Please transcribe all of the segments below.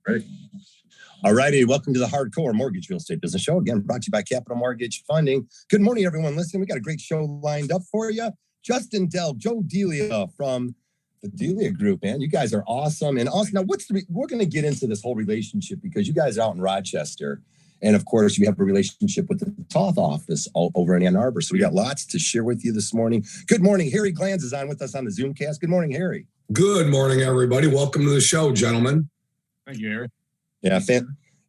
Ready. All righty. Welcome to the Hardcore Mortgage Real Estate Business Show. Again, brought to you by Capital Mortgage Funding. Good morning, everyone listening. We got a great show lined up for you. Justin, Delk, Joe, Delia from the Delia Group, man. You guys are awesome. And also, now we're going to get into this whole relationship because you guys are out in Rochester. And of course, you have a relationship with the Toth office over in Ann Arbor. So we got lots to share with you this morning. Good morning. Harry Glanz is on with us on the Zoomcast. Good morning, Harry. Good morning, everybody. Welcome to the show, gentlemen. Thank you, Harry. Yeah,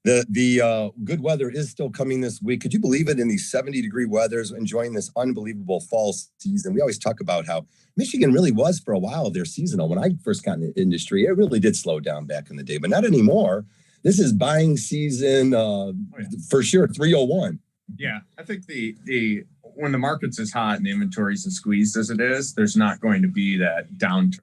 the good weather is still coming this week. Could you believe it? In these 70-degree weathers, enjoying this unbelievable fall season. We always talk about how Michigan really was for a while there seasonal. When I first got in the industry, it really did slow down back in the day, but not anymore. This is buying season for sure. 301. Yeah, I think the when the market's as hot and the inventory's as squeezed as it is, there's not going to be that downturn.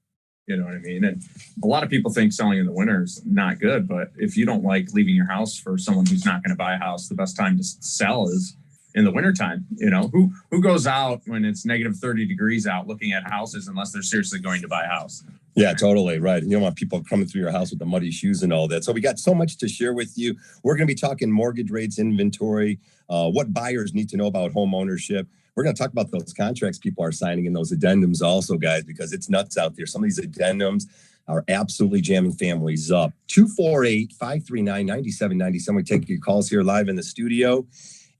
You know what I mean? And a lot of people think selling in the winter is not good, but if you don't like leaving your house for someone who's not going to buy a house, the best time to sell is in the wintertime. You know, who goes out when it's negative 30 degrees out looking at houses unless they're seriously going to buy a house? Yeah, totally. Right. You don't want people coming through your house with the muddy shoes and all that. So we got so much to share with you. We're going to be talking mortgage rates, inventory, what buyers need to know about home ownership. We're going to talk about those contracts people are signing and those addendums also, guys, because it's nuts out there. Some of these addendums are absolutely jamming families up. 248-539-9797. We take your calls here live in the studio.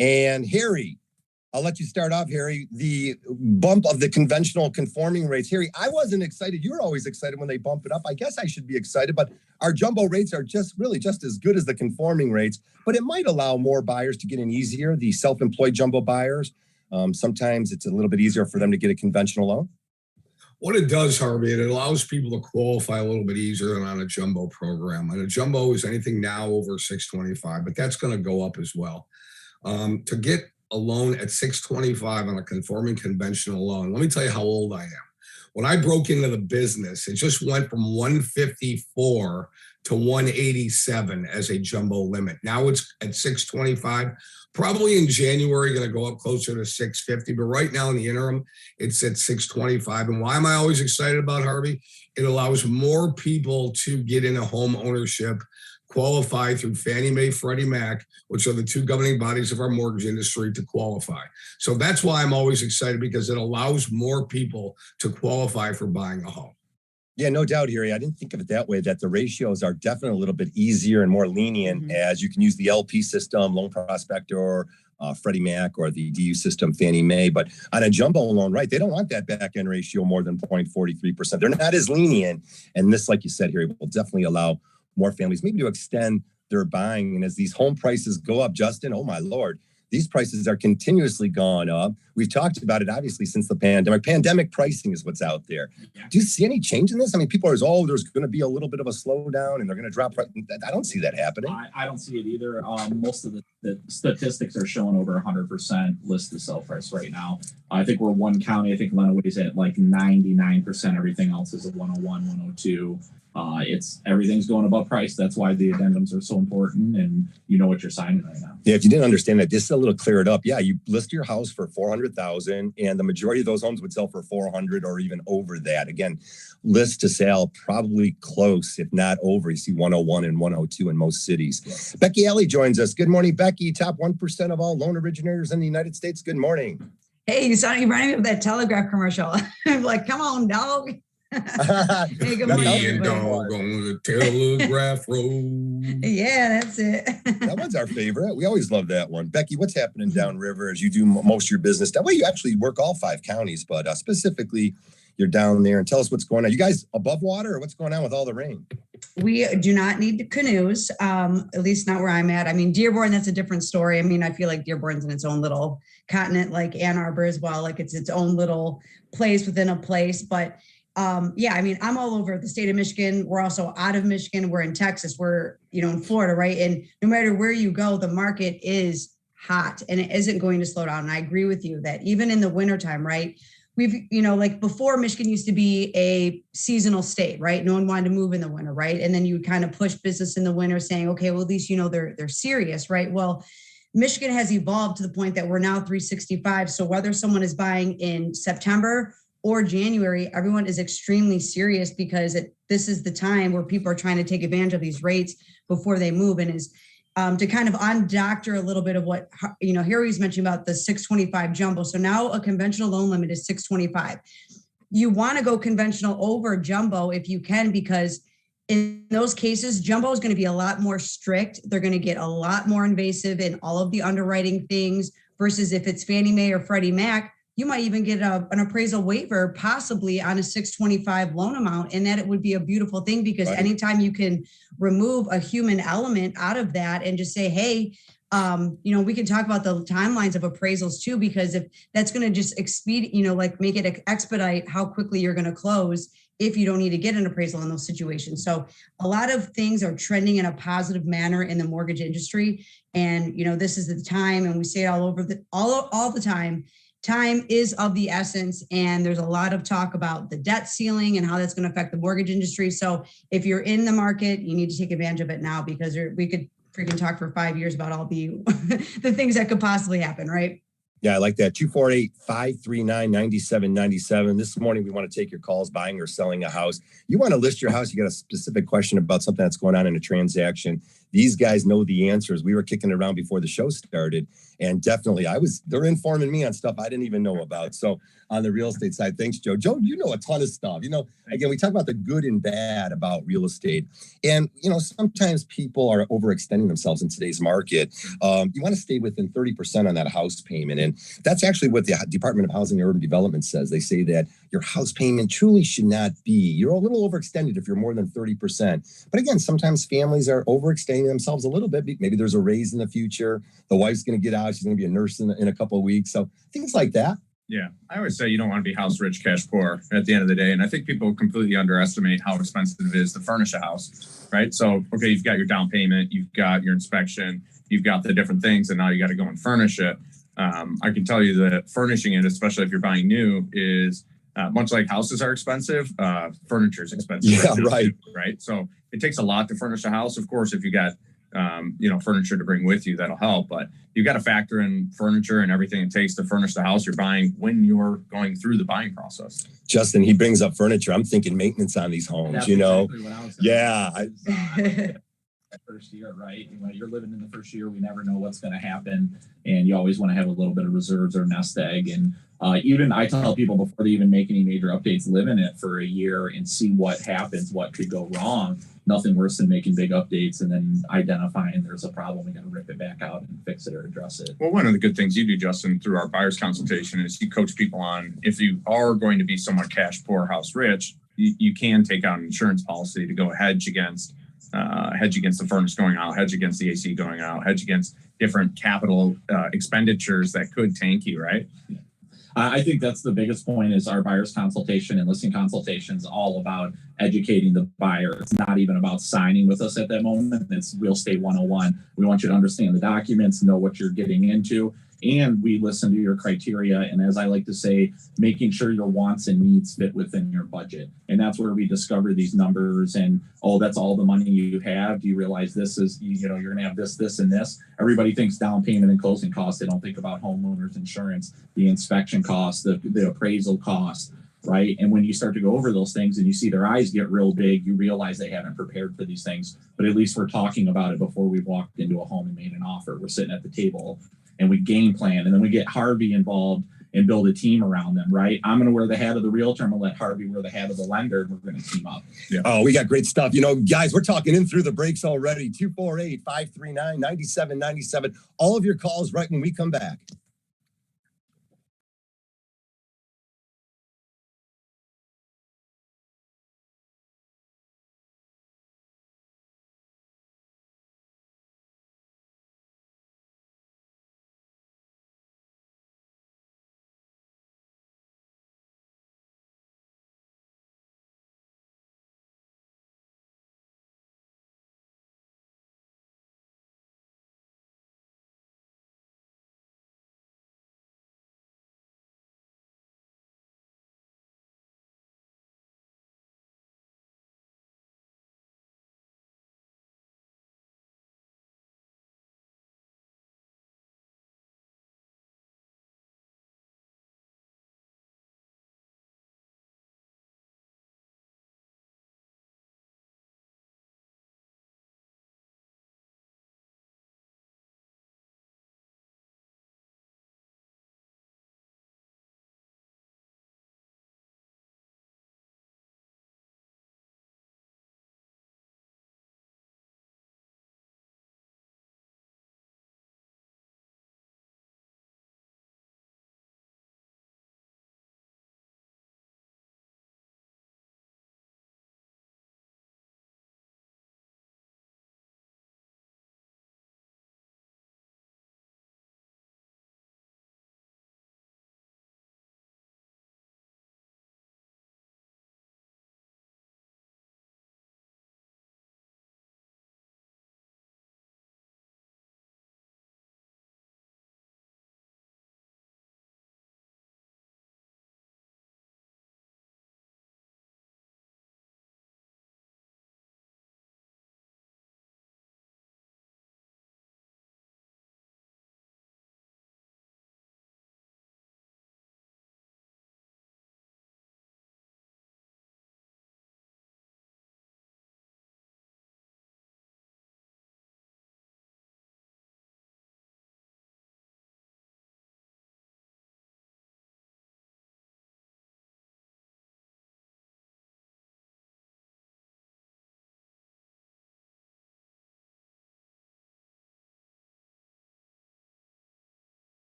And Harry, I'll let you start off, Harry. The bump of the conventional conforming rates. Harry, I wasn't excited. You were always excited when they bump it up. I guess I should be excited, but our jumbo rates are just as good as the conforming rates, but it might allow more buyers to get in easier, the self-employed jumbo buyers. Sometimes it's a little bit easier for them to get a conventional loan. What it does, Harvey, it allows people to qualify a little bit easier than on a jumbo program. And a jumbo is anything now over 625, but that's going to go up as well. To get a loan at 625 on a conforming conventional loan, let me tell you how old I am. When I broke into the business, it just went from 154 to 187 as a jumbo limit. Now it's at 625. Probably in January, going to go up closer to 650. But right now in the interim, it's at 625. And why am I always excited about, Harvey? It allows more people to get into home ownership, qualify through Fannie Mae, Freddie Mac, which are the two governing bodies of our mortgage industry, to qualify. So that's why I'm always excited, because it allows more people to qualify for buying a home. Yeah, no doubt, Harry. I didn't think of it that way, that the ratios are definitely a little bit easier and more lenient as you can use the LP system, Loan Prospector, or Freddie Mac, or the DU system, Fannie Mae. But on a jumbo loan, right, they don't want that back-end ratio more than 0.43%. They're not as lenient. And this, like you said, Harry, will definitely allow more families maybe to extend their buying. And as these home prices go up, Justin, oh my Lord, these prices are continuously gone up. We've talked about it, obviously, since the pandemic. Pandemic pricing is what's out there. Yeah. Do you see any change in this? I mean, people are, there's going to be a little bit of a slowdown and they're going to drop. I don't see that happening. I don't see it either. Most of the statistics are showing over 100% list to sell price right now. I think we're one county. I think Lenaway's at like 99%. Everything else is a 101, 102. Everything's going above price. That's why the addendums are so important, and you know what you're signing right now. Yeah, if you didn't understand that, just a little clear it up. Yeah, you list your house for $400,000, and the majority of those homes would sell for $400,000 or even over that. Again, list to sale probably close, if not over. You see 101 and 102 in most cities. Yes. Becky Alley joins us. Good morning, Becky. Top 1% of all loan originators in the United States. Good morning. Hey, you reminded me of that Telegraph commercial. I'm like, come on, dog. Hey, good morning, me and dog on the Telegraph Road. Yeah, that's it. That one's our favorite. We always love that one. Becky, what's happening downriver as you do most of your business? That way you actually work all 5 counties, but specifically you're down there. And tell us what's going on. You guys above water, or what's going on with all the rain? We do not need canoes, at least not where I'm at. I mean, Dearborn, that's a different story. I mean, I feel like Dearborn's in its own little continent, like Ann Arbor as well. Like it's its own little place within a place. But yeah, I mean, I'm all over the state of Michigan. We're also out of Michigan. We're in Texas. We're, in Florida, right? And no matter where you go, the market is hot and it isn't going to slow down. And I agree with you that even in the wintertime, right? We've, like before, Michigan used to be a seasonal state, right? No one wanted to move in the winter, right? And then you would kind of push business in the winter saying, okay, well, at least, they're serious, right? Well, Michigan has evolved to the point that we're now 365. So whether someone is buying in September or January, everyone is extremely serious because this is the time where people are trying to take advantage of these rates before they move, and is to kind of undoctor a little bit of what, Harry's mentioned about the 625 jumbo. So now a conventional loan limit is 625. You want to go conventional over jumbo if you can, because in those cases, jumbo is going to be a lot more strict. They're going to get a lot more invasive in all of the underwriting things versus if it's Fannie Mae or Freddie Mac, you might even get an appraisal waiver possibly on a 625 loan amount. And that it would be a beautiful thing, because anytime you can remove a human element out of that and just say, hey, we can talk about the timelines of appraisals too, because if that's going to just make it expedite how quickly you're going to close if you don't need to get an appraisal in those situations. So a lot of things are trending in a positive manner in the mortgage industry. And, this is the time, and we say it all the time. Time is of the essence, and there's a lot of talk about the debt ceiling and how that's going to affect the mortgage industry. So if you're in the market, you need to take advantage of it now, because we could freaking talk for 5 years about all the the things that could possibly happen, right? Yeah, I like that. 248-539-9797. This morning, we want to take your calls buying or selling a house. You want to list your house. You got a specific question about something that's going on in a transaction. These guys know the answers. We were kicking it around before the show started. And definitely, they're informing me on stuff I didn't even know about. So on the real estate side, thanks, Joe. Joe, you know a ton of stuff. Again, we talk about the good and bad about real estate. And, sometimes people are overextending themselves in today's market. You want to stay within 30% on that house payment. And that's actually what the Department of Housing and Urban Development says. They say that your house payment truly should not be. You're a little overextended if you're more than 30%. But again, sometimes families are overextending themselves a little bit. Maybe there's a raise in the future. The wife's going to get out. She's going to be a nurse in a couple of weeks. So things like that. Yeah, I always say you don't want to be house rich, cash poor at the end of the day. And I think people completely underestimate how expensive it is to furnish a house, right? So, okay, you've got your down payment, you've got your inspection, you've got the different things, and now you got to go and furnish it. I can tell you that furnishing it, especially if you're buying new, is much like houses are expensive, furniture is expensive. Yeah, right. Right. So it takes a lot to furnish a house. Of course, if you got furniture to bring with you, that'll help. But you've got to factor in furniture and everything it takes to furnish the house you're buying when you're going through the buying process. Justin, he brings up furniture. I'm thinking maintenance on these homes, That's exactly what I was Yeah. First year, right? You're living in the first year. We never know what's going to happen, and you always want to have a little bit of reserves or nest egg. And even I tell people before they even make any major updates, live in it for a year and see what happens, what could go wrong. Nothing worse than making big updates and then identifying there's a problem. We got to rip it back out and fix it or address it. Well, one of the good things you do, Justin, through our buyer's consultation is you coach people on, if you are going to be somewhat cash poor, house rich, you can take out an insurance policy to go hedge against the furnace going out, hedge against the AC going out, hedge against different capital expenditures that could tank you, right? Yeah. I think that's the biggest point is our buyer's consultation and listing consultations all about educating the buyer. It's not even about signing with us at that moment. It's real estate 101. We want you to understand the documents, know what you're getting into, and we listen to your criteria. And as I like to say, making sure your wants and needs fit within your budget. And that's where we discover these numbers and, oh, that's all the money you have. Do you realize this is, you're going to have this, this, and this? Everybody thinks down payment and closing costs. They don't think about homeowners insurance, the inspection costs, the appraisal costs, right? And when you start to go over those things and you see their eyes get real big, you realize they haven't prepared for these things. But at least we're talking about it before we walked into a home and made an offer. We're sitting at the table and we game plan, and then we get Harvey involved and build a team around them, right? I'm going to wear the hat of the realtor. I'm going to let Harvey wear the hat of the lender, and we're going to team up. Yeah. Oh, we got great stuff. Guys, we're talking in through the breaks already. 248-539-9797. All of your calls right when we come back.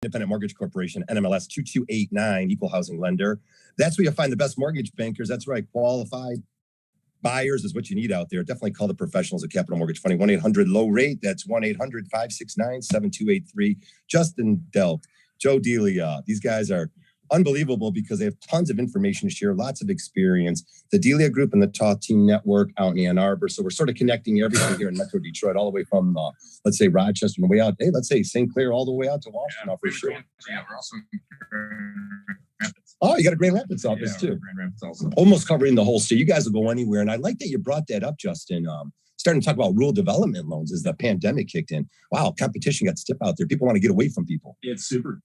Independent Mortgage Corporation, NMLS 2289, equal housing lender. That's where you'll find the best mortgage bankers. That's right, qualified buyers is what you need out there. Definitely call the professionals at Capital Mortgage Funding, 1-800-LOW-RATE. That's 1-800-569-7283. Justin, Delk, Joe, Delia. These guys are unbelievable because they have tons of information to share, lots of experience. The Delia Group and the Taw Team Network out in Ann Arbor. So we're sort of connecting everything here in Metro Detroit, all the way from, let's say, Rochester, and way out, hey, let's say St. Clair, all the way out to Washington, for sure. Yeah, we're also in Grand Rapids. Oh, you got a Grand Rapids office too. Grand Rapids also. Almost covering the whole state. You guys will go anywhere. And I like that you brought that up, Justin. Starting to talk about rural development loans as the pandemic kicked in. Wow, competition got stiff out there. People want to get away from people. It's super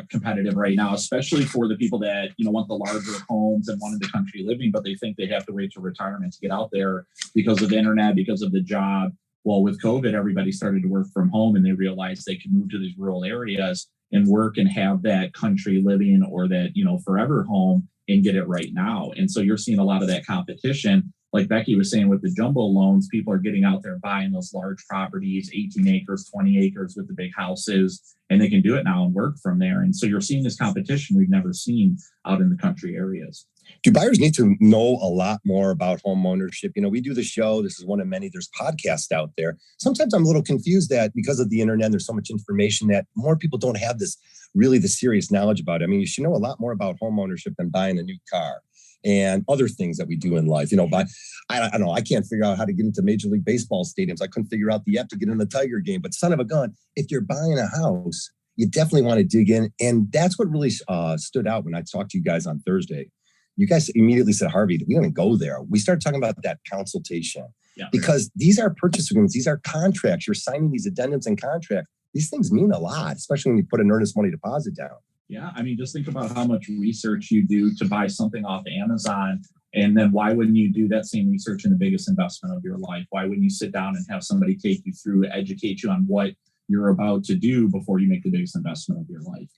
competitive right now, especially for the people that, want the larger homes and wanted the country living, but they think they have to wait till retirement to get out there because of the internet, because of the job. Well, with COVID, everybody started to work from home and they realized they could move to these rural areas and work and have that country living or that, forever home and get it right now. And so you're seeing a lot of that competition. Like Becky was saying with the jumbo loans, people are getting out there buying those large properties, 18 acres, 20 acres with the big houses, and they can do it now and work from there. And so you're seeing this competition we've never seen out in the country areas. Do buyers need to know a lot more about home ownership? We do the show. This is one of many. There's podcasts out there. Sometimes I'm a little confused that because of the internet, there's so much information that more people don't have the serious knowledge about it. I mean, you should know a lot more about home ownership than buying a new car and other things that we do in life. But I don't know. I can't figure out how to get into Major League Baseball stadiums. I couldn't figure out the app to get in the Tiger game. But son of a gun, if you're buying a house, you definitely want to dig in. And that's what really stood out when I talked to you guys on Thursday. You guys immediately said, Harvey, we don't go there. We started talking about that consultation because these are purchase agreements. These are contracts. You're signing these addendums and contracts. These things mean a lot, especially when you put an earnest money deposit down. Yeah. I mean, just think about how much research you do to buy something off Amazon. And then why wouldn't you do that same research in the biggest investment of your life? Why wouldn't you sit down and have somebody take you through, educate you on what you're about to do before you make the biggest investment of your life?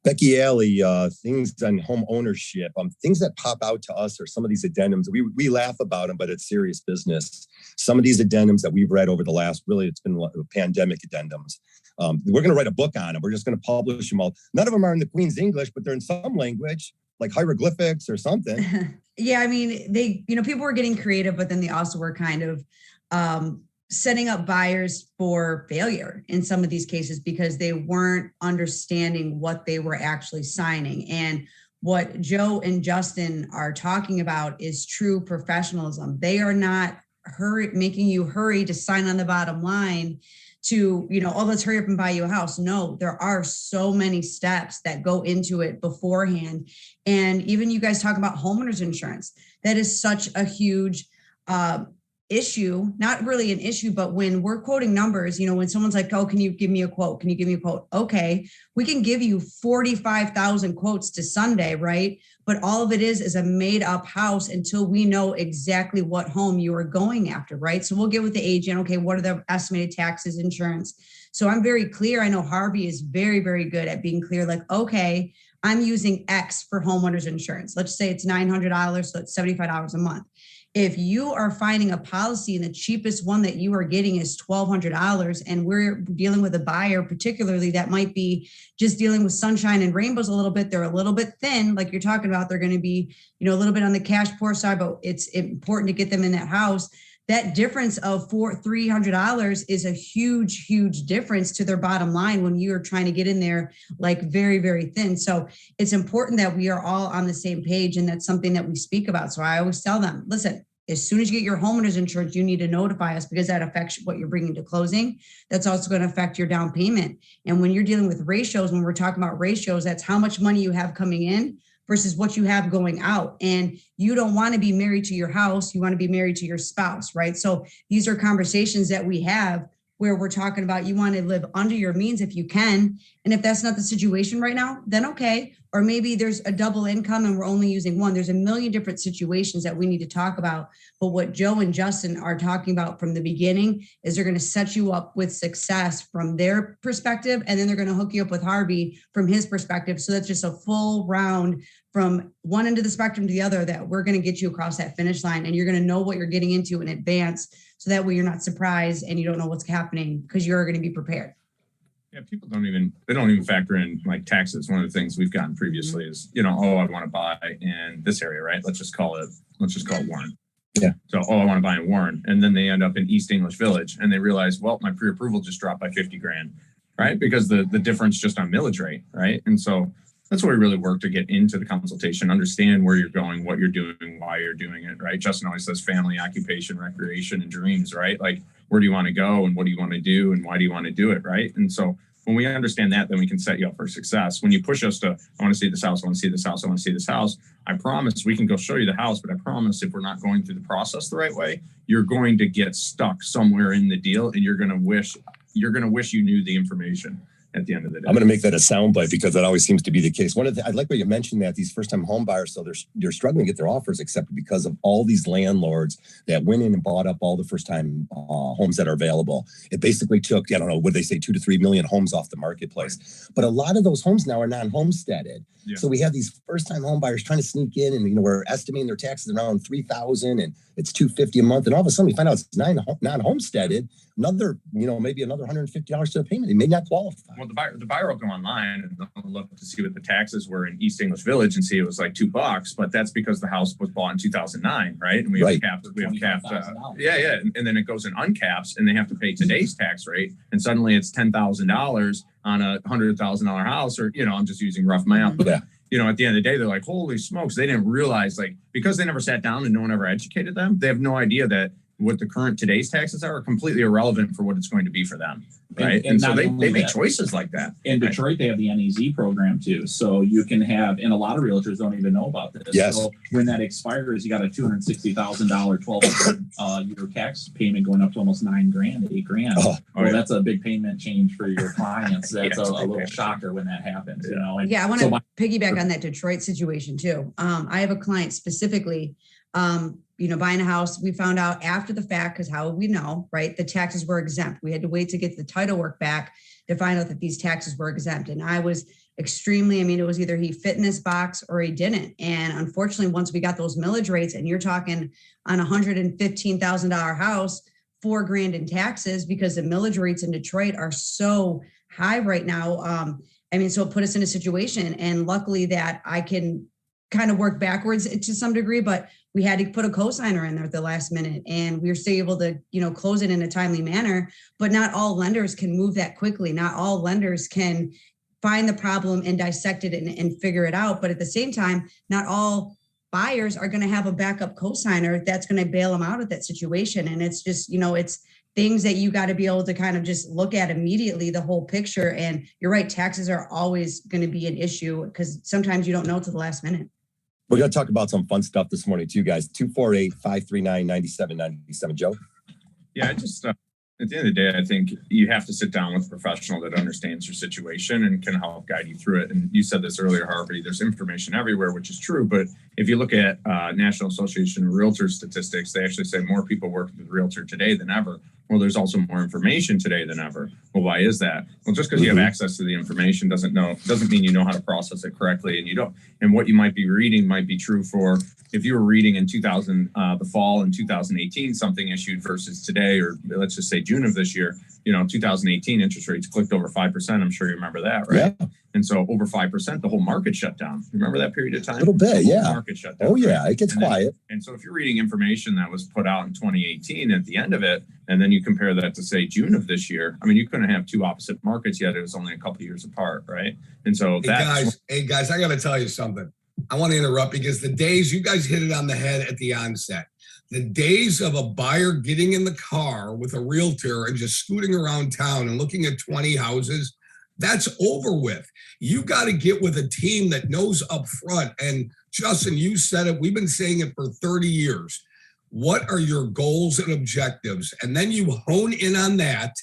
Becky Alley, things on home ownership, things that pop out to us are some of these addendums. We laugh about them, but it's serious business. Some of these addendums that we've read over the last, really, it's been pandemic addendums. We're going to write a book on them. We're just going to publish them all. None of them are in the Queen's English, but they're in some language, like hieroglyphics or something. Yeah, I mean, people were getting creative, but then they also were kind of setting up buyers for failure in some of these cases because they weren't understanding what they were actually signing. And what Joe and Justin are talking about is true professionalism. They are not making you hurry to sign on the bottom line to, let's hurry up and buy you a house. No, there are so many steps that go into it beforehand. And even you guys talk about homeowners insurance. That is such a huge issue, not really an issue, but when we're quoting numbers, when someone's like, oh, can you give me a quote? Can you give me a quote? Okay, we can give you 45,000 quotes to Sunday, right? But all of it is a made up house until we know exactly what home you are going after, right? So we'll get with the agent. Okay, what are the estimated taxes, insurance? So I'm very clear. I know Harvey is very, very good at being clear. Like, okay, I'm using X for homeowners insurance. Let's say it's $900, so it's $75 a month. If you are finding a policy and the cheapest one that you are getting is $1,200 and we're dealing with a buyer, particularly that might be just dealing with sunshine and rainbows a little bit, they're a little bit thin, like you're talking about, they're going to be, a little bit on the cash poor side, but it's important to get them in that house. That difference of $300 is a huge, huge difference to their bottom line when you're trying to get in there like very, very thin. So it's important that we are all on the same page. And that's something that we speak about. So I always tell them, listen, as soon as you get your homeowner's insurance, you need to notify us because that affects what you're bringing to closing. That's also going to affect your down payment. And when you're dealing with ratios, when we're talking about ratios, that's how much money you have coming in versus what you have going out. And you don't want to be married to your house. You want to be married to your spouse, right? So these are conversations that we have where we're talking about you want to live under your means if you can. And if that's not the situation right now, then okay. Or maybe there's a double income and we're only using one. There's a million different situations that we need to talk about. But what Joe and Justin are talking about from the beginning is they're going to set you up with success from their perspective. And then they're going to hook you up with Harvey from his perspective. So that's just a full round from one end of the spectrum to the other that we're going to get you across that finish line. And you're going to know what you're getting into in advance. So that way you're not surprised and you don't know what's happening because you're going to be prepared. Yeah, people don't even factor in like taxes. One of the things we've gotten previously is, I want to buy in this area, right? Let's just call it Warren. Yeah. So, I want to buy in Warren. And then they end up in East English Village and they realize, well, my pre-approval just dropped by 50 grand, right? Because the difference just on millage rate, right? And so that's where we really work to get into the consultation, understand where you're going, what you're doing, why you're doing it, right? Justin always says family, occupation, recreation, and dreams, right? Like, where do you want to go and what do you want to do and why do you want to do it, right? And so when we understand that, then we can set you up for success. When you push us to, I want to see this house, I want to see this house, I want to see this house, I promise we can go show you the house, but I promise if we're not going through the process the right way, you're going to get stuck somewhere in the deal and you're going to wish you knew the information at the end of the day. I'm going to make that a soundbite because that always seems to be the case. I like what you mentioned that these first-time home buyers, so they're struggling to get their offers accepted because of all these landlords that went in and bought up all the first-time homes that are available. It basically took, I don't know, what they say, 2 to 3 million homes off the marketplace. But a lot of those homes now are non-homesteaded. Yeah. So we have these first-time home buyers trying to sneak in, and we're estimating their taxes around $3,000, and it's $250 a month. And all of a sudden, we find out it's non-homesteaded. Maybe another $150 to the payment. They may not qualify. Well, the buyer will go online and they'll look to see what the taxes were in East English Village and see it was like $2, but that's because the house was bought in 200009, right? And we have capped. And then it goes in uncaps, and they have to pay today's tax rate, and suddenly it's $10,000 on a $100,000 house, or I'm just using rough math. But, at the end of the day, they're like, holy smokes, they didn't realize, like, because they never sat down and no one ever educated them, they have no idea that what the current today's taxes are completely irrelevant for what it's going to be for them, right? And so they make choices like that. In Detroit, they have the NEZ program too. So you can have, and a lot of realtors don't even know about this. Yes. So when that expires, you got a $260,000 12-year tax payment going up to almost $9,000, $8,000. Well, that's a big payment change for your clients. That's a little shocker when that happens, And I want to piggyback on that Detroit situation too. I have a client specifically, buying a house. We found out after the fact, because how would we know, right? The taxes were exempt. We had to wait to get the title work back to find out that these taxes were exempt. And I was it was either he fit in this box or he didn't. And unfortunately, once we got those millage rates, and you're talking on a $115,000 house, $4,000 in taxes, because the millage rates in Detroit are so high right now. So it put us in a situation, and luckily that I can kind of work backwards to some degree, but we had to put a cosigner in there at the last minute, and we were still able to, close it in a timely manner. But not all lenders can move that quickly. Not all lenders can find the problem and dissect it and figure it out. But at the same time, not all buyers are going to have a backup cosigner that's going to bail them out of that situation. And it's just, it's things that you got to be able to kind of just look at immediately, the whole picture. And you're right, taxes are always going to be an issue because sometimes you don't know to the last minute. We're going to talk about some fun stuff this morning too, guys. 248-539-9797. Joe? Yeah, I just, at the end of the day, I think you have to sit down with a professional that understands your situation and can help guide you through it. And you said this earlier, Harvey, there's information everywhere, which is true. But if you look at National Association of Realtors statistics, they actually say more people work with a realtor today than ever. Well, there's also more information today than ever. Well, why is that? Well, just because you have access to the information doesn't mean you know how to process it correctly, and you don't. And what you might be reading might be true for if you were reading in the fall in 2018 something issued versus today, or let's just say June of this year. 2018 interest rates clicked over 5%. I'm sure you remember that, right? Yeah. And so over 5%, the whole market shut down. Remember that period of time? A little bit, yeah. Market shut down. Oh, yeah, it gets quiet. And so if you're reading information that was put out in 2018 at the end of it, and then you compare that to, say, June of this year, you couldn't have two opposite markets yet. It was only a couple of years apart, right? And so Hey, guys, I got to tell you something. I want to interrupt because the days, you guys hit it on the head at the onset. The days of a buyer getting in the car with a realtor and just scooting around town and looking at 20 houses, that's over with. You got to get with a team that knows up front. And Justin, you said it. We've been saying it for 30 years. What are your goals and objectives? And then you hone in on that.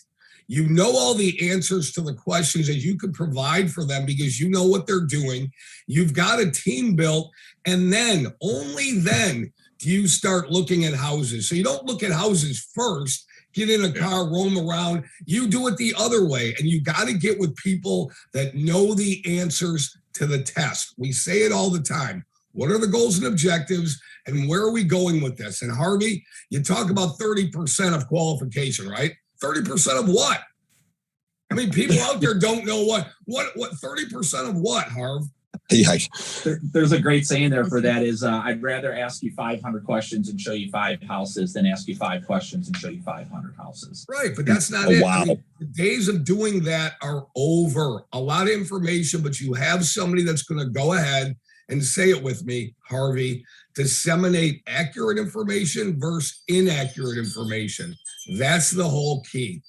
You know all the answers to the questions that you could provide for them because you know what they're doing. You've got a team built. And then, only then, do you start looking at houses. So you don't look at houses first, get in a car, roam around. You do it the other way. And you got to get with people that know the answers to the test. We say it all the time. What are the goals and objectives? And where are we going with this? And Harvey, you talk about 30% of qualification, right? 30% of what? I mean, people out there don't know what 30% of what, Harv? Yeah. There's a great saying there for that is I'd rather ask you 500 questions and show you 5 houses than ask you 5 questions and show you 500 houses. Right, but that's not Oh, it. wow. I mean, the days of doing that are over. A lot of information, but you have somebody that's going to go ahead and say it with me, Harvey, disseminate accurate information versus inaccurate information. That's the whole key.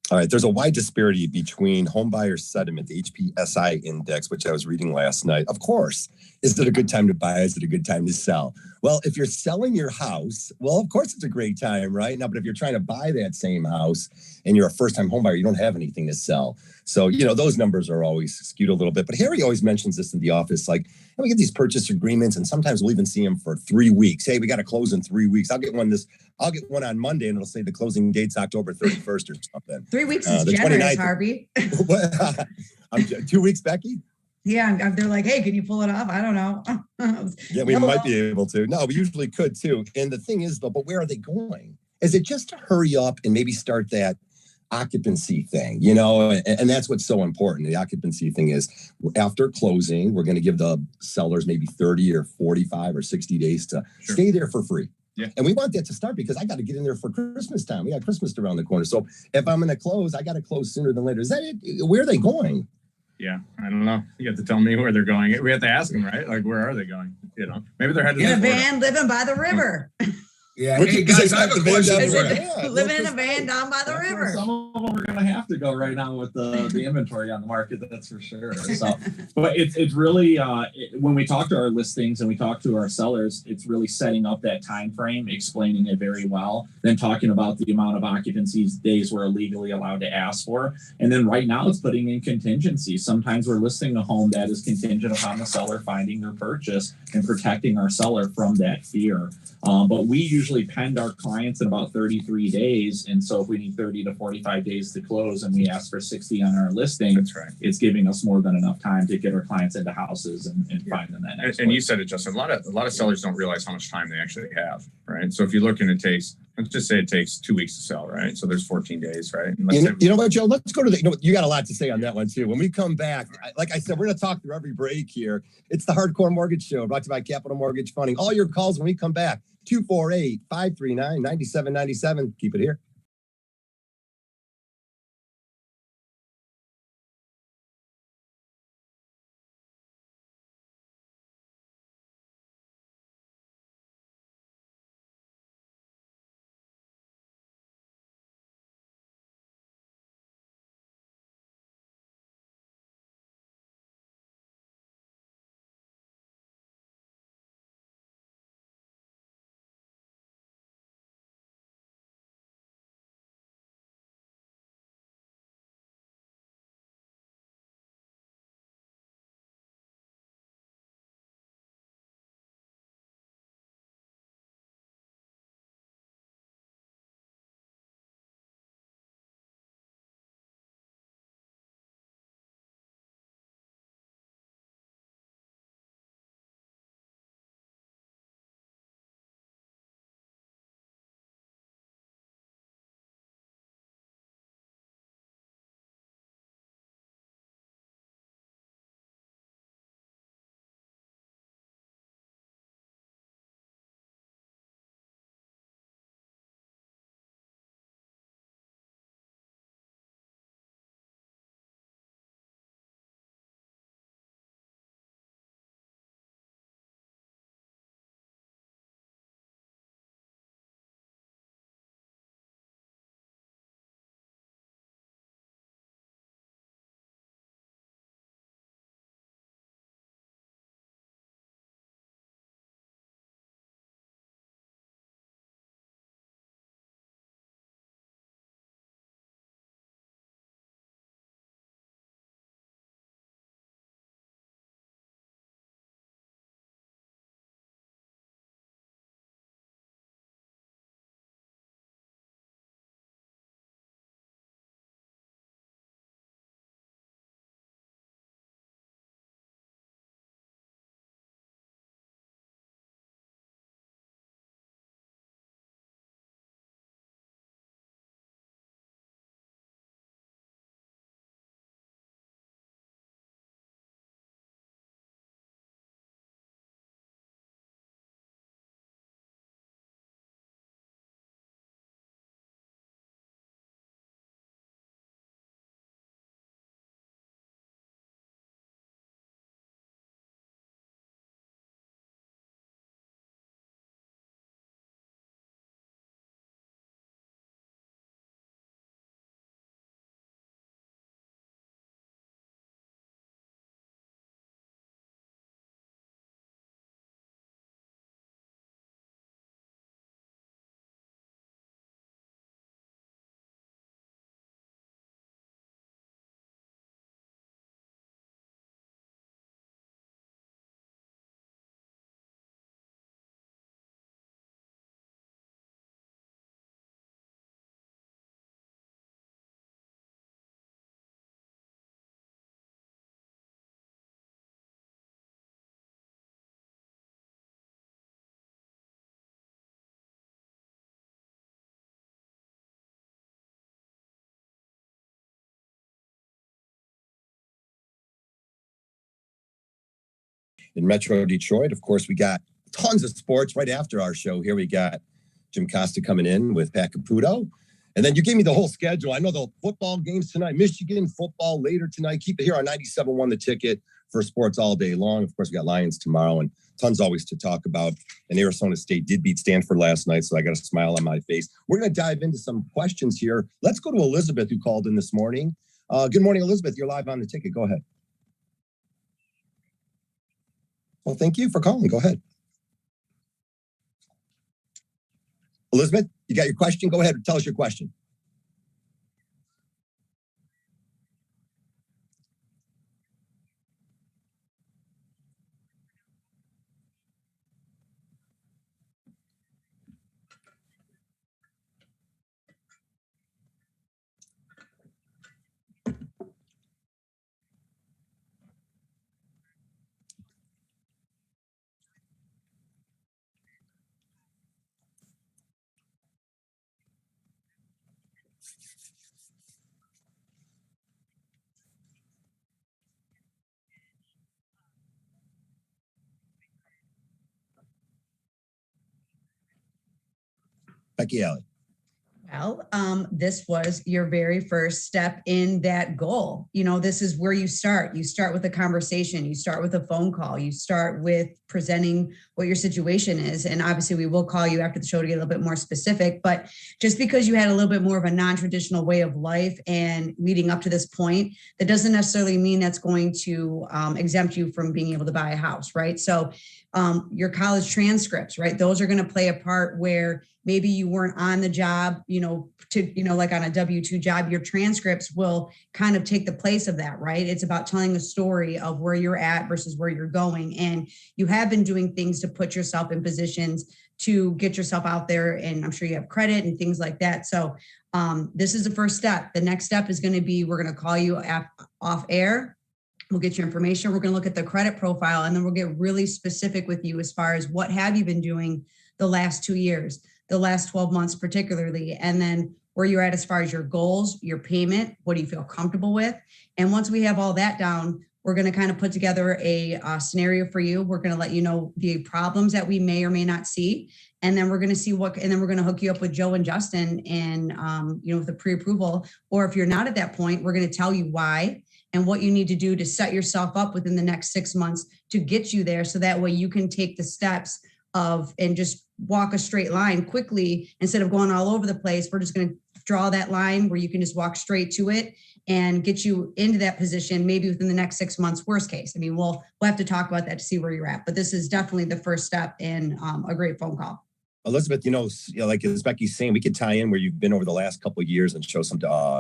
All right. There's a wide disparity between home buyer sentiment, the HPSI index, which I was reading last night. Of course, is it a good time to buy? Is it a good time to sell? Well, if you're selling your house, well, of course it's a great time, right? Now, but if you're trying to buy that same house and you're a first-time home buyer, you don't have anything to sell. So, those numbers are always skewed a little bit. But Harry always mentions this in the office, like, we get these purchase agreements, and sometimes we'll even see them for 3 weeks. Hey, we got to close in 3 weeks. I'll get one on Monday, and it'll say the closing date's October 31st or something. 3 weeks is generous, Harvey. I'm 2 weeks, Becky? Yeah, they're like, hey, can you pull it off? I don't know. Yeah, we might be able to. No, we usually could too. And the thing is, though, but where are they going? Is it just to hurry up and maybe start that occupancy thing, and that's what's so important. The occupancy thing is after closing, we're going to give the sellers maybe 30 or 45 or 60 days to stay there for free. Yeah. And we want that to start because I got to get in there for Christmas time. We got Christmas around the corner. So if I'm going to close, I got to close sooner than later. Is that it? Where are they going? Yeah, I don't know. You have to tell me where they're going. We have to ask them, right? Like, where are they going? Maybe they're headed in a van, living by the river. Yeah, hey guys, I have a question. Living in a van down by the river. Some of them are going to have to go right now with the inventory on the market. That's for sure. So, but it's really when we talk to our listings and we talk to our sellers, it's really setting up that time frame, explaining it very well, then talking about the amount of occupancy days we're legally allowed to ask for, and then right now it's putting in contingencies. Sometimes we're listing a home that is contingent upon the seller finding their purchase and protecting our seller from that fear. But we usually pend our clients in about 33 days. And so if we need 30 to 45 days to close and we ask for 60 on our listing, that's right. It's giving us more than enough time to get our clients into houses and find them that next And you said it, Justin, a lot of sellers don't realize how much time they actually have, right? So if you look and let's just say it takes 2 weeks to sell, right? So there's 14 days, right? You know what, Joe? Let's go to you got a lot to say on that one too. When we come back, like I said, we're going to talk through every break here. It's the Hardcore Mortgage Show brought to you by Capital Mortgage Funding. All your calls when we come back. 248-539-9797. Keep it here. in Metro Detroit. Of course, we got tons of sports right after our show here. We got Jim Costa coming in with Pat Caputo. And then you gave me the whole schedule. I know the football games tonight, Michigan football later tonight. Keep it here on 97.1 The Ticket for sports all day long. Of course, we got Lions tomorrow and tons always to talk about. And Arizona State did beat Stanford last night, so I got a smile on my face. We're going to dive into some questions here. Let's go to Elizabeth, who called in this morning. Good morning, Elizabeth. You're live on The Ticket. Go ahead. Well, thank you for calling. Go ahead. Elizabeth, you got your question? Go ahead and tell us your question. Becky Alley. Well, this was your very first step in that goal. You know, this is where you start. You start with a conversation. You start with a phone call. You start with presenting what your situation is. And obviously, we will call you after the show to get a little bit more specific. But just because you had a little bit more of a non-traditional way of life and leading up to this point, that doesn't necessarily mean that's going to exempt you from being able to buy a house, right? So your college transcripts, right? Those are going to play a part where maybe you weren't on the job, like on a W-2 job, your transcripts will kind of take the place of that, right? It's about telling a story of where you're at versus where you're going. And you have been doing things to put yourself in positions to get yourself out there. And I'm sure you have credit and things like that. So this is the first step. The next step is going to be, we're going to call you off air. We'll get your information. We're going to look at the credit profile, and then we'll get really specific with you as far as what have you been doing the last 2 years, the last 12 months particularly, and then where you're at as far as your goals, your payment, what do you feel comfortable with? And once we have all that down, we're going to kind of put together a scenario for you. We're going to let you know the problems that we may or may not see. And then we're going to see and then we're going to hook you up with Joe and Justin and, with the pre-approval. Or if you're not at that point, we're going to tell you why and what you need to do to set yourself up within the next 6 months to get you there. So that way you can take the steps and just walk a straight line quickly instead of going all over the place. We're just going to draw that line where you can just walk straight to it and get you into that position, maybe within the next 6 months, worst case. I mean, we'll have to talk about that to see where you're at, but this is definitely the first step in a great phone call. Elizabeth, like as Becky's saying, we could tie in where you've been over the last couple of years and show some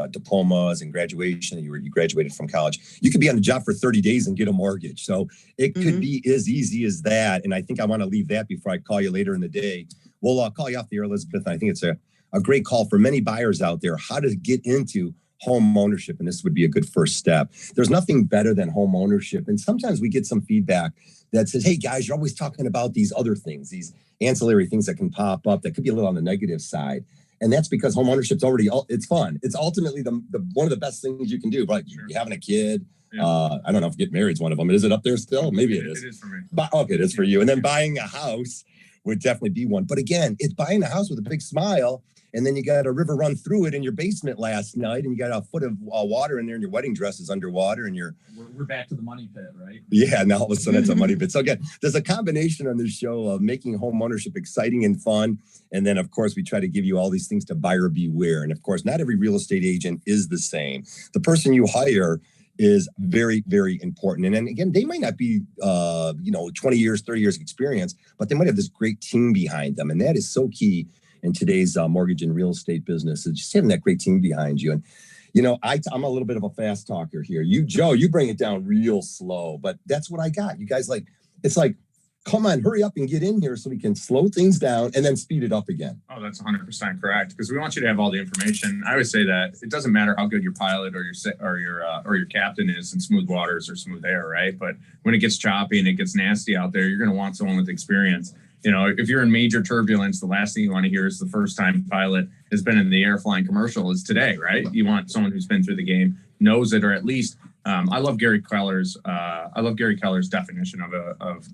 diplomas and graduation. You graduated from college. You could be on the job for 30 days and get a mortgage. So it could be as easy as that. And I think I want to leave that before I call you later in the day. We'll call you off the air, Elizabeth. I think it's a great call for many buyers out there, how to get into home ownership. And this would be a good first step. There's nothing better than home ownership. And sometimes we get some feedback that says, hey guys, you're always talking about these other things, these ancillary things that can pop up that could be a little on the negative side. And that's because home ownership's it's fun. It's ultimately the one of the best things you can do. Right? You're having a kid. Yeah. I don't know if getting married is one of them. Is it up there still? Maybe it is. It is for me. Okay, it is for you. And then buying a house would definitely be one. But again, it's buying a house with a big smile. And then you got a river run through it in your basement last night, and you got a foot of water in there, and your wedding dress is underwater, and we're back to the money pit, right? Yeah, now all of a sudden it's a money pit. So again, there's a combination on this show of making home ownership exciting and fun, and then of course we try to give you all these things to buyer beware. And of course, not every real estate agent is the same. The person you hire is very, very important. And then again, they might not be 20 years, 30 years experience, but they might have this great team behind them, and that is so key in today's mortgage and real estate business, is just having that great team behind you. And, I'm a little bit of a fast talker here. Joe, you bring it down real slow, but that's what I got. You guys it's like, come on, hurry up and get in here so we can slow things down and then speed it up again. Oh, that's 100% correct, because we want you to have all the information. I always say that it doesn't matter how good your pilot or your captain is in smooth waters or smooth air, right? But when it gets choppy and it gets nasty out there, you're going to want someone with experience. If you're in major turbulence, the last thing you want to hear is the first time pilot has been in the air flying commercial is today, right? You want someone who's been through the game, knows it, or at least I love Gary Keller's definition of